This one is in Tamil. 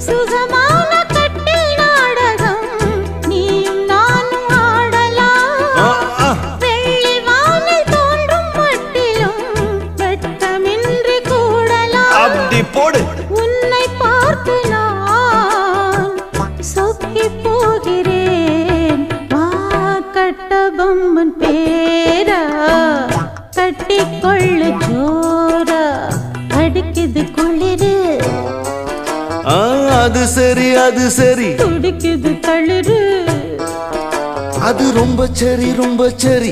சுகமான கட்டில் நாடகம் நீயும் நானும் ஆடலாம். வெள்ளி வானில் தோன்றும் மட்டிலும் வெட்கமின்றி கூடலாம். அப்படி போடு. உன்னை பார்த்து நான் சொக்கி போகிறேன். வா கட்டபொம்மன் பேரா கட்டிக்கொள்ளு ஜோரா அடிக்குது குளிரு. அது சரி அது சரி. துடிக்குது தளிரு. அது ரொம்ப சரி ரொம்ப சரி.